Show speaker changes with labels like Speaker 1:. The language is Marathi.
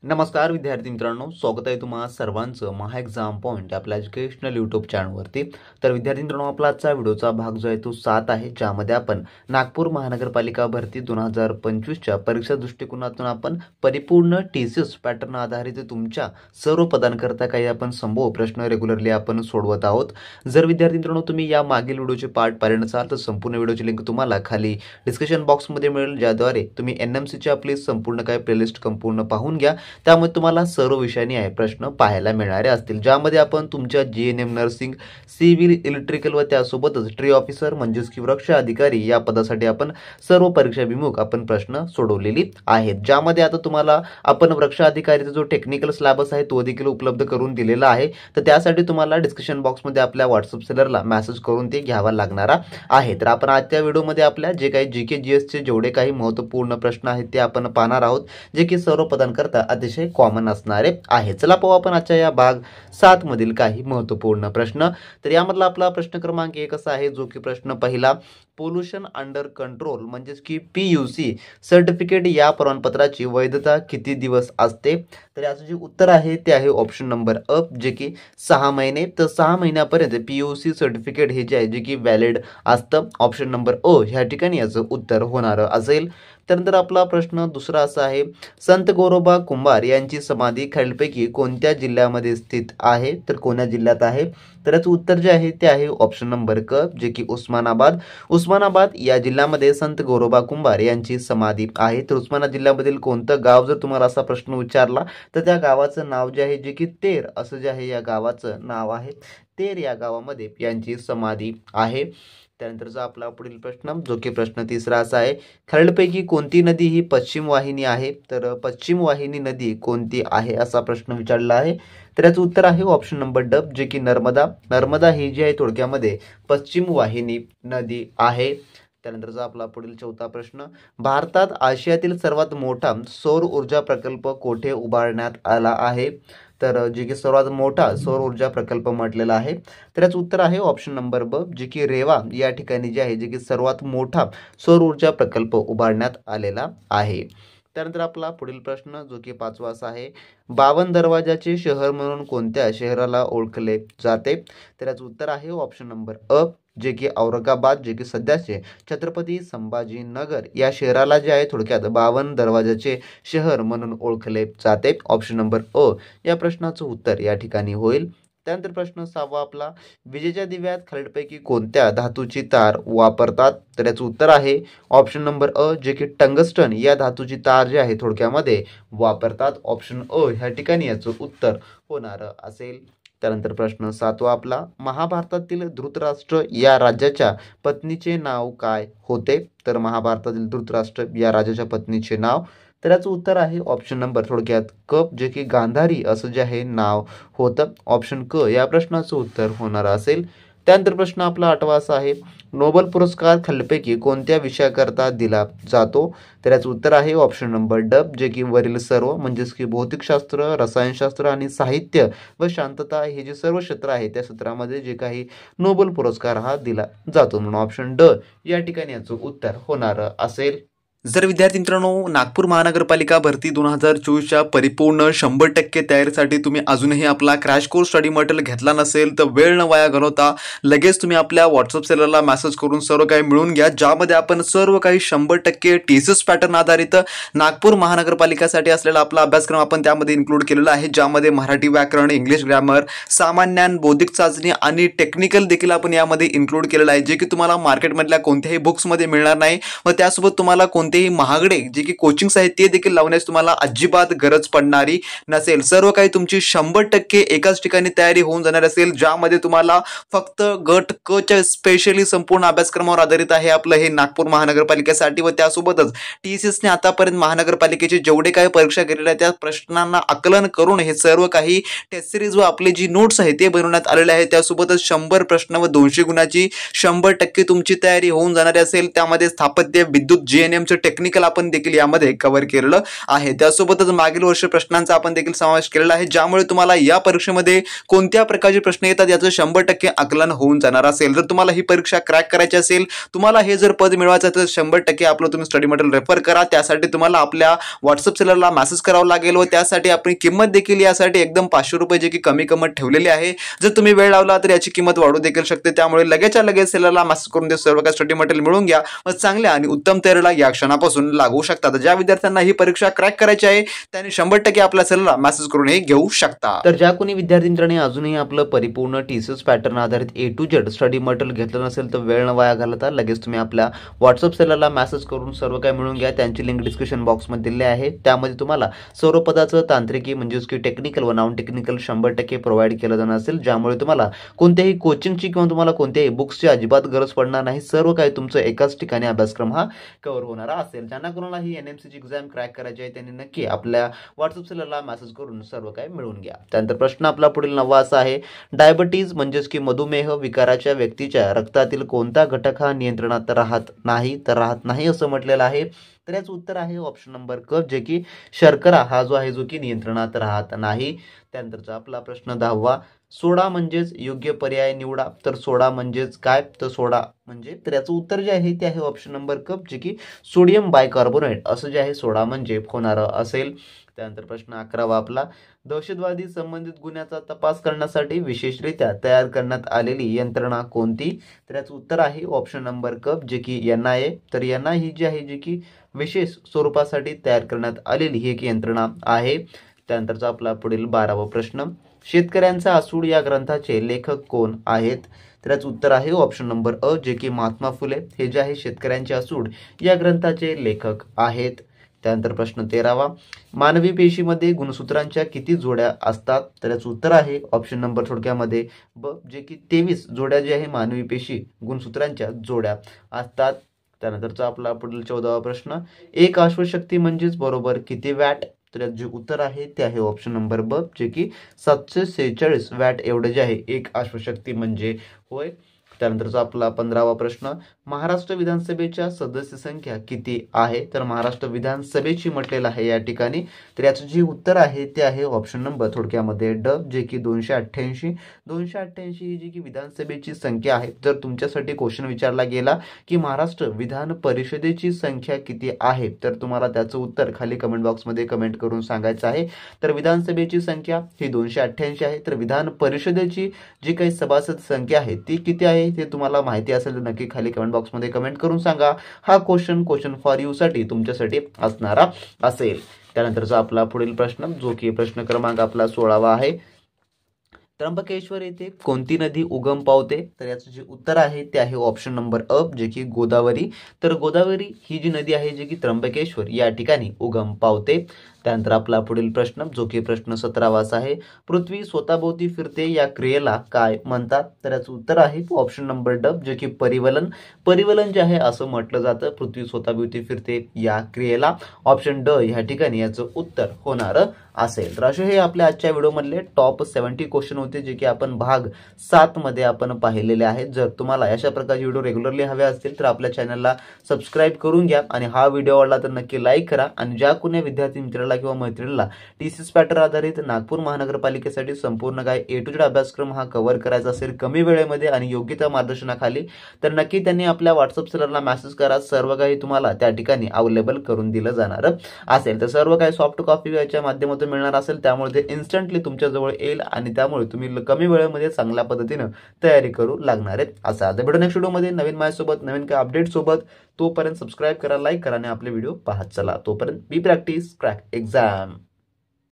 Speaker 1: नमस्कार विद्यार्थी मित्रांनो, स्वागत आहे तुम्हा सर्वांचं महा एक्झाम पॉईंट आपल्या एज्युकेशनल यूट्यूब चॅनलवरती। तर विद्यार्थी मित्रांनो, आपला आजचा व्हिडिओचा भाग जो आहे तो 7 आहे, ज्यामध्ये आपण नागपूर महानगरपालिका भरती 2025च्या परीक्षा दृष्टिकोनातून आपण परिपूर्ण टीसीएस पॅटर्न आधारित तुमच्या सर्व पदांकरता काही आपण संभव प्रश्न रेग्युलरली आपण सोडवत आहोत। जर विद्यार्थी मित्रांनो तुम्ही या मागील व्हिडिओचे पार्ट पाहिले नसाल तर संपूर्ण व्हिडिओची लिंक तुम्हाला खाली डिस्क्रिप्शन बॉक्समध्ये मिळेल, ज्याद्वारे तुम्ही एनएमसीची आपली संपूर्ण काही प्लेलिस्ट संपूर्ण पाहून घ्या। त्यामुळे तुम्हाला सर्व विषयांनी आहे प्रश्न पाहायला मिळणारे असतील, ज्यामध्ये आपण तुमच्या जीएनएम नर्सिंग, सिव्हिल, इलेक्ट्रिकल व त्यासोबतच ट्री ऑफिसर म्हणजेच की वृक्ष अधिकारी या पदासाठी आपण सर्व परीक्षाभिमुख आपण प्रश्न सोडवलेली आहेत। ज्यामध्ये आता तुम्हाला आपण वृक्ष अधिकारीचा जो टेक्निकल सिलेबस आहे तो देखील उपलब्ध करून दिलेला आहे। तर त्यासाठी तुम्हाला डिस्क्रिप्शन बॉक्समध्ये आपल्या व्हॉट्सअप सेलरला मेसेज करून ते घ्यावा लागणार आहे। तर आपण आजच्या व्हिडिओमध्ये आपल्या जे काही जीके जीएसचे जेवढे काही महत्त्वपूर्ण प्रश्न आहेत ते आपण पाहणार आहोत, जे की सर्व पदांकरता अतिशय कॉमन असणारे आहे। चला पाहू आपण आजच्या या भाग 7 मधील काही महत्त्वपूर्ण प्रश्न। तर यामधला आपला प्रश्न क्रमांक 1 असा आहे, जो की प्रश्न पहिला, पोल्युशन अंडर कंट्रोल म्हणजेच की पीयूसी सर्टिफिकेट या प्रमाणपत्राची वैधता किती दिवस असते? तर याचं जे उत्तर आहे ते आहे ऑप्शन नंबर अ, जे की 6 महिने। तर 6 महिन्यापर्यंत पीयूसी सर्टिफिकेट हे जे आहे जे की व्हॅलिड असतं। ऑप्शन नंबर अ ह्या ठिकाणी याचं उत्तर होणार असेल। त्यानंतर आपला प्रश्न दुसरा असा आहे, संत गोरोबा कुंभार यांची समाधी खालीलपैकी कोणत्या जिल्ह्यामध्ये स्थित आहे? तर कोणत्या जिल्ह्यात आहे? तर याचं उत्तर जे आहे ते आहे ऑप्शन नंबर क, जे की उस्मानाबाद। उस्मानाबाद या जिल्ह्यामध्ये संत गोरोबा कुंभार यांची समाधी आहे। तर उस्मानाबाद जिल्ह्यामधील कोणतं गाव जर तुम्हाला असा प्रश्न विचारला तर त्या गावाचं नाव जे आहे जे की तेर असं जे आहे या गावाचं नाव आहे। तेर या गावामध्ये यांची समाधी आहे। त्यानंतरचा आपला पुढील प्रश्न, जो की प्रश्न तिसरा असा आहे, खालीलपैकी कोणती नदी ही पश्चिम वाहिनी आहे? तर पश्चिम वाहिनी नदी कोणती आहे असा प्रश्न विचारला आहे। तर याचं उत्तर आहे ऑप्शन नंबर ड, जे की नर्मदा। नर्मदा ही जी आहे थोडक्यामध्ये पश्चिम वाहिनी नदी आहे। त्यानंतरचा आपला पुढील चौथा प्रश्न, भारतात आशियातील सर्वात मोठा सौर ऊर्जा प्रकल्प कोठे उभारण्यात आला आहे? तर जे की सर्वात मोठा सौर ऊर्जा प्रकल्प म्हटलेला आहे। तर याचं उत्तर आहे ऑप्शन नंबर ब, जे की रेवा या ठिकाणी जे आहे जे की सर्वात मोठा सौर ऊर्जा प्रकल्प उभारण्यात आलेला आहे। त्यानंतर आपला पुढील प्रश्न, जो की 5वा असा आहे, 52 दरवाजाचे शहर म्हणून कोणत्या शहराला ओळखले जाते? तर याचं उत्तर आहे ऑप्शन नंबर अ, जे की औरंगाबाद, जे की सध्याचे छत्रपती संभाजीनगर या शहराला जे आहे थोडक्यात 52 दरवाजाचे शहर म्हणून ओळखले जाते। ऑप्शन नंबर अ या प्रश्नाचं उत्तर या ठिकाणी होईल। त्यानंतर प्रश्न 6वा आपला, विजेच्या दिव्यात खालीलपैकी कोणत्या धातूची तार वापरतात? तर याचं उत्तर आहे ऑप्शन नंबर अ, जे की टंगस्टन या धातूची तार जी आहे थोडक्यामध्ये वापरतात। ऑप्शन अ ह्या ठिकाणी याचं उत्तर होणार असेल। त्यानंतर प्रश्न 7वा आपला, महाभारतातील धृतराष्ट्र या राजाच्या पत्नीचे नाव काय होते? तर महाभारतातील धृतराष्ट्र या राजाच्या पत्नीचे नाव, तर याचं उत्तर आहे ऑप्शन नंबर थोडक्यात क, जे की गांधारी असं जे आहे नाव होतं। ऑप्शन क या प्रश्नाचं उत्तर होणार असेल। त्यानंतर प्रश्न आपला 8वा असा आहे, नोबेल पुरस्कार खालीलपैकी कोणत्या विषयाकरता दिला जातो? तर याचं उत्तर आहे ऑप्शन नंबर ड, जे की वरील सर्व म्हणजेच की भौतिकशास्त्र, रसायनशास्त्र आणि साहित्य व शांतता हे जे सर्व क्षेत्र आहे त्या क्षेत्रामध्ये जे काही नोबेल पुरस्कार हा दिला जातो, म्हणून ऑप्शन ड या ठिकाणी याचं उत्तर होणार असेल। जर विद्यार्थी मित्रांनो, नागपूर महानगरपालिका भरती 2024च्या परिपूर्ण 100% तयारीसाठी तुम्ही अजूनही आपला क्रॅश कोर्स स्टडी मटेरियल घेतला नसेल तर वेळ न वाया घालवता लगेच तुम्ही आपल्या व्हॉट्सअप सेलरला मेसेज करून सर्व काही मिळवून घ्या, ज्यामध्ये आपण सर्व काही 100% टीसीएस पॅटर्न आधारित नागपूर महानगरपालिकेसाठी असलेला आपला अभ्यासक्रम आपण त्यामध्ये इन्क्लूड केलेला आहे, ज्यामध्ये मराठी व्याकरण, इंग्लिश ग्रामर, सामान्य ज्ञान, बौद्धिक चाचणी आणि टेक्निकल देखील आपण यामध्ये इन्क्लूड केलेलं आहे, जे की तुम्हाला मार्केटमधल्या कोणत्याही बुक्समध्ये मिळणार नाही व त्यासोबत तुम्हाला कोणतेही महागडे जे की कोचिंग साहित्य देखील लावण्यास तुम्हाला अजिबात गरज पडणारी नसेल। सर्व काही तुमची 100% एकाच ठिकाणी तयारी होऊन जाणार असेल, ज्यामध्ये तुम्हाला फक्त गट क च्या स्पेशली संपूर्ण अभ्यासक्रमावर आधारित आहे आपलं हे नागपूर महानगरपालिकेसाठी व त्यासोबतच टीसीएसने आतापर्यंत महानगरपालिकेचे जेवढे काही परीक्षा केलेल्या आहेत त्या प्रश्नांना आकलन करून हे सर्व काही टेस्ट सिरीज व आपले जी नोट्स आहे ते बनवण्यात आलेले आहे। त्यासोबतच 100 प्रश्न व 200 गुणाची 100% तुमची तयारी होऊन जाणार असेल। त्यामध्ये स्थापत्य, विद्युत, जीएनएमचं
Speaker 2: टेक्निकल आपण देखील यामध्ये कव्हर केलेलं आहे. त्यासोबतच मागील वर्ष प्रश्नांचा आपण देखील समावेश केलेला आहे, ज्यामुळे तुम्हाला या परीक्षेमध्ये कोणत्या प्रकारचे प्रश्न येतात याचं 100% आकलन होऊन जाणार असेल. जर तुम्हाला ही परीक्षा क्रॅक करायची असेल, तुम्हाला हे जर पद मिळवायचं तर 100% आपलं तुम्ही स्टडी मटेरियल रेफर करा. त्यासाठी तुम्हाला आपल्या व्हॉट्सअप सेलरला मेसेज करावा लागेल व त्यासाठी आपण किंमत देखील यासाठी एकदम 500 रुपये जे की कमी किंमत ठेवलेली आहे. जर तुम्ही वेळ लावला तर याची किंमत वाढू देखील शकते. त्यामुळे लगेचच्या लगेच सेलरला मेसेज करून ते सर्व काही स्टडी मटेरियल मिळवून घ्या व चांगल्या आणि उत्तम तयारीला या क्षणापासून लागू शकता. ज्या विद्यार्थ्यांना ही परीक्षा क्रॅक करायची आहे त्यांनी 100% आपल्या सेलरला मेसेज करून हे घेऊ शकता.
Speaker 1: तर ज्या कोणी विद्यार्थी मित्रांनी अजूनही आपलं परिपूर्ण टीसीएस पॅटर्न आधारित A to Z study material घेतलं नसेल तर वेळ न वाया घालता लगेच तुम्ही आपल्या व्हॉट्सअप सेलरला मेसेज करून सर्व काही मिळवून घ्या. त्यांची लिंक डिस्क्रिप्शन बॉक्समध्ये दिली आहे. त्यामध्ये तुम्हाला सर्व पदाचं तांत्रिकी म्हणजेच की टेक्निकल व नॉन टेक्निकल 100% प्रोव्हाइड केलं जाणार असेल, ज्यामुळे तुम्हाला कोणत्याही कोचिंगची किंवा तुम्हाला कोणत्याही बुक्सची अजिबात गरज पडणार नाही. सर्व काही तुमचं एकाच ठिकाणी अभ्यासक्रम हा कव्हर होणारा असेल. ज्यांना कोणाला ही NMCची एक्झाम क्रॅक करायची आहे त्यांनी नक्की आपल्या व्हॉट्सअप सेलरला मेसेज करून सर्व काही मिळवून घ्या. त्यानंतर प्रश्न आपला पुढील 9वा असा आहे, डायबिटीज म्हणजेच की मधुमेह विकाराच्या व्यक्तीच्या रक्तातील कोणता घटक हा नियंत्रणात राहत नाही असं म्हटलेलं आहे. तर याचं उत्तर आहे ऑप्शन नंबर क, जे की शर्करा हा जो आहे जो की नियंत्रणात राहत नाही. त्यानंतरचा आपला प्रश्न 10वा, सोडा म्हणजेच योग्य पर्याय निवडा. तर सोडा म्हणजेच काय, तर सोडा म्हणजे तर याचं उत्तर जे आहे ते आहे ऑप्शन नंबर क, जे की सोडियम बायकार्बोनेट असं जे आहे सोडा म्हणजे होणारं असेल. त्यानंतर प्रश्न 11वा आपला, दहशतवादी संबंधित गुन्ह्याचा तपास करण्यासाठी विशेषरित्या तयार करण्यात आलेली यंत्रणा कोणती. तर याचं उत्तर आहे ऑप्शन नंबर क, जे की NIA. तर NIA ही जी आहे जी की विशेष स्वरूपासाठी तयार करण्यात आलेली ही एक यंत्रणा आहे. त्यानंतरचा आपला पुढील 12वा प्रश्न, शेतकऱ्यांचा आसूड या ग्रंथाचे लेखक कोण आहेत. तर याचं उत्तर आहे ऑप्शन नंबर अ, जे की महात्मा फुले हे जे आहे शेतकऱ्यांचे आसूड या ग्रंथाचे लेखक आहेत. त्यानंतर प्रश्न 13वा, मानवी पेशीमध्ये गुणसूत्रांच्या किती जोड्या असतात. तर याचं उत्तर आहे ऑप्शन नंबर थोडक्यामध्ये ब, जे की 23 जोड्या जे आहे मानवी पेशी गुणसूत्रांच्या जोड्या असतात. त्यानंतरचा आपला पुढील 14वा प्रश्न, एक अश्वशक्ती म्हणजेच बरोबर किती वॅट. तर जे उत्तर आहे ते आहे ऑप्शन नंबर ब, जे की 746 वॅट एवढे जे आहे एक अश्वशक्ती म्हणजे होय. त्यानंतरचा आपला 15वा प्रश्न, महाराष्ट्र विधानसभेच्या सदस्य संख्या किती आहे. तर महाराष्ट्र विधानसभेची म्हटलेलं आहे या ठिकाणी. तर याचं जे उत्तर आहे ते आहे ऑप्शन नंबर थोडक्यामध्ये ड, जे की 288 ही जी की विधानसभेची संख्या आहे. जर तुमच्यासाठी क्वेश्चन विचारला गेला की महाराष्ट्र विधान परिषदेची संख्या किती आहे, तर तुम्हाला त्याचं उत्तर खाली कमेंट बॉक्समध्ये कमेंट करून सांगायचं आहे. तर विधानसभेची संख्या ही 288 आहे. तर विधान परिषदेची जी काही सभासद संख्या आहे ती किती आहे ते तुम्हाला माहिती असेल तर नक्की खाली कमेंट बॉक्समध्ये कमेंट करून सांगा. हा क्वेश्चन फॉर यू साठी तुमच्यासाठी असणारा असेल. त्यानंतरचा आपला पुढील प्रश्न, जो की प्रश्न क्रमांक आपला 16वा आहे, त्र्यंबकेश्वर येथे कोणती नदी उगम पावते. तर याचं जे उत्तर आहे ते आहे ऑप्शन नंबर अ, जे की गोदावरी. तर गोदावरी ही जी नदी आहे जी की त्र्यंबकेश्वर या ठिकाणी उगम पावते. त्यानंतर आपला पुढील प्रश्न, जो की प्रश्न 17वा असा आहे, पृथ्वी स्वतःभोवती फिरते या क्रियेला काय म्हणतात. तर याचं उत्तर आहे ऑप्शन नंबर ड, जे की परिवलन जे आहे असं म्हटलं जातं पृथ्वी स्वतःभोवती फिरते या क्रियेला. ऑप्शन ड या ठिकाणी याचं उत्तर होणार असेल. तर असे हे आपल्या आजच्या व्हिडिओमधले टॉप 70 क्वेश्चन होते जे की आपण भाग 7 मध्ये आपण पाहिलेले आहेत. जर तुम्हाला अशा प्रकारचे व्हिडिओ रेग्युलरली हवे असतील तर आपल्या चॅनलला सबस्क्राईब करून घ्या आणि हा व्हिडिओ आवडला तर नक्की लाईक करा. आणि ज्या कोणी विद्यार्थी मित्राला किंवा मैत्रिणीला टीसीएस पॅटर्न आधारित नागपूर महानगरपालिकेसाठी संपूर्ण काय A to Z अभ्यासक्रम हा कव्हर करायचा असेल कमी वेळेमध्ये आणि योग्य त्या मार्गदर्शनाखाली, तर नक्की त्यांनी आपल्या व्हॉट्सअप सेलरला मेसेज करा. सर्व काही तुम्हाला त्या ठिकाणी अवेलेबल करून दिलं जाणार असेल. तर सर्व काही सॉफ्ट कॉपी याच्या माध्यमातून मिळणार असेल, त्यामुळे ते इन्स्टंटली तुमच्या जवळ येईल आणि त्यामुळे तुम्ही कमी वेळेमध्ये चांगल्या पद्धतीने तयारी करू लागणार आहेत. असा तर भेटू नेक्स्ट व्हिडिओमध्ये नवीन माझ्यासोबत नवीन काय अपडेट सोबत. तोपर्यंत सबस्क्राईब करा, लाईक करा आणि आपले व्हिडिओ पाहत चला. तोपर्यंत बी प्रॅक्टिस क्रॅक एक्झाम.